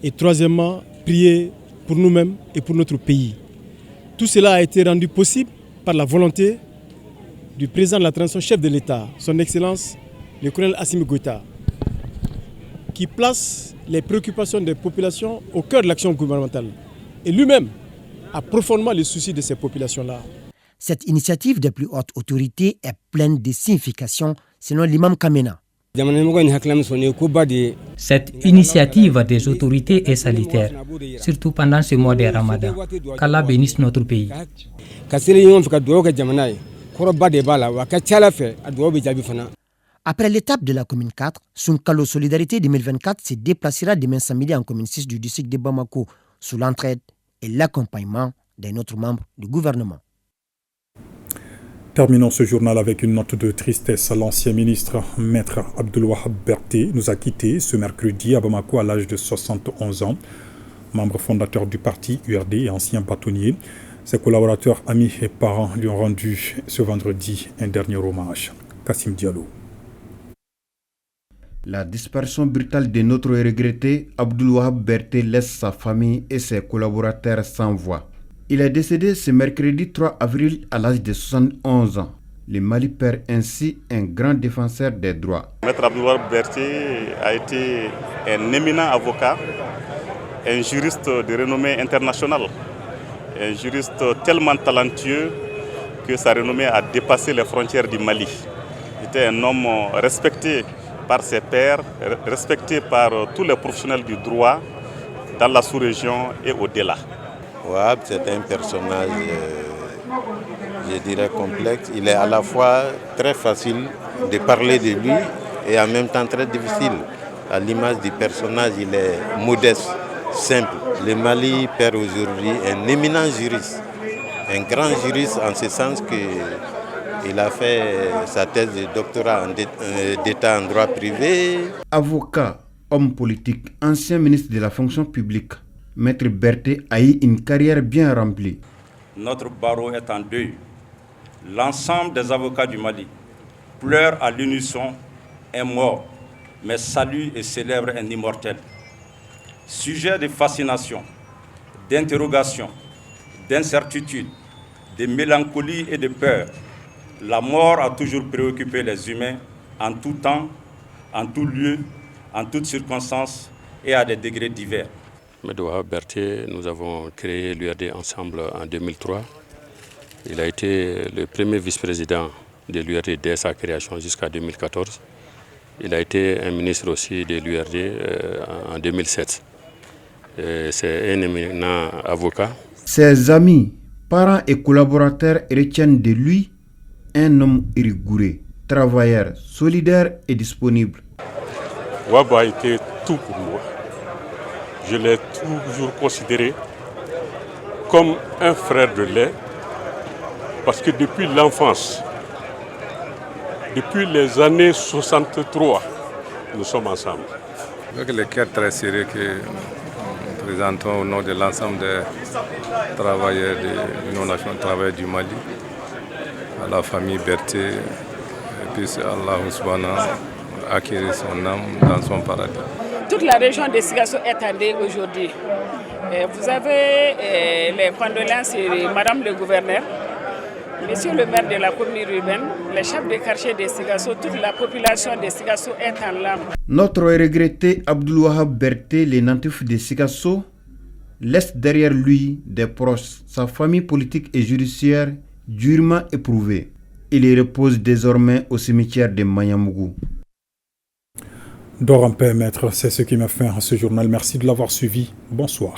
Speaker 28: Et troisièmement, prier pour nous-mêmes et pour notre pays. Tout cela a été rendu possible par la volonté du président de la transition, chef de l'État, son Excellence, le colonel Assimi Goïta. qui place les préoccupations des populations au cœur de l'action gouvernementale. Et lui-même a profondément le souci de ces populations-là.
Speaker 21: Cette initiative des plus hautes autorités est pleine de signification, selon l'imam Kamena.
Speaker 2: Cette initiative des autorités est salutaire, surtout pendant ce mois de Ramadan. Qu'Allah bénisse notre pays.
Speaker 21: Après l'étape de la commune 4, Sunkalo Solidarité 2024 se déplacera demain samedi en commune 6 du district de Bamako sous l'entraide et l'accompagnement d'un autre membre du gouvernement.
Speaker 1: Terminons ce journal avec une note de tristesse. L'ancien ministre Maître Abdoulouahab Berté nous a quittés ce mercredi à Bamako à l'âge de 71 ans. Membre fondateur du parti URD et ancien bâtonnier, ses collaborateurs, amis et parents lui ont rendu ce vendredi un dernier hommage. Kassim Diallo.
Speaker 3: La disparition brutale de notre regretté Abdoulouahab Berté laisse sa famille et ses collaborateurs sans voix. Il est décédé ce mercredi 3 avril à l'âge de 71 ans. Le Mali perd ainsi un grand défenseur des droits.
Speaker 8: Maître Abdoulouahab Berté a été un éminent avocat, un juriste de renommée internationale, un juriste tellement talentueux que sa renommée a dépassé les frontières du Mali. Il était un homme respecté par ses pairs, respecté par tous les professionnels du droit dans la sous-région et au-delà.
Speaker 4: Wahab, c'est un personnage, je dirais, complexe. Il est à la fois très facile de parler de lui et en même temps très difficile. À l'image du personnage, il est modeste, simple. Le Mali perd aujourd'hui un éminent juriste, un grand juriste en ce sens qu'il a fait sa thèse de doctorat d'État en droit privé.
Speaker 3: Avocat, homme politique, ancien ministre de la fonction publique, Maître Berté a eu une carrière bien remplie.
Speaker 5: Notre barreau est en deuil. L'ensemble des avocats du Mali pleurent à l'unisson un mort, mais salue et célèbre un immortel. Sujet de fascination, d'interrogation, d'incertitude, de mélancolie et de peur, la mort a toujours préoccupé les humains en tout temps, en tout lieu, en toutes circonstances et à des degrés divers.
Speaker 6: Abdoulouahab Berté, nous avons créé l'URD ensemble en 2003. Il a été le premier vice-président de l'URD dès sa création jusqu'à 2014. Il a été un ministre aussi de l'URD en 2007. C'est un éminent avocat.
Speaker 3: Ses amis, parents et collaborateurs retiennent de lui un homme rigoureux, travailleur, solidaire et disponible.
Speaker 7: Wahab a été tout pour moi. Je l'ai toujours considéré comme un frère de lait parce que depuis l'enfance, depuis les années 63, nous sommes ensemble.
Speaker 24: Avec le cœur très sérieux que nous présentons au nom de l'ensemble des travailleurs de l'Union nationale travailleurs du Mali, à la famille Berté, et puis Allah subhanahu acquérir son âme dans son paradis.
Speaker 25: Toute la région de Sigasso est attendue aujourd'hui. Vous avez les condoléances de Madame le gouverneur, Monsieur le maire de la commune urbaine, les chefs de quartier de Sigasso, toute la population de Sigasso est en larmes.
Speaker 3: Notre regretté Abdoulouahab Berté, le natif de Sigasso, laisse derrière lui des proches, sa famille politique et judiciaire durement éprouvée. Il y repose désormais au cimetière de Mayamougou.
Speaker 1: Dors en paix, maître, c'est ce qui m'a fait ce journal. Merci de l'avoir suivi. Bonsoir.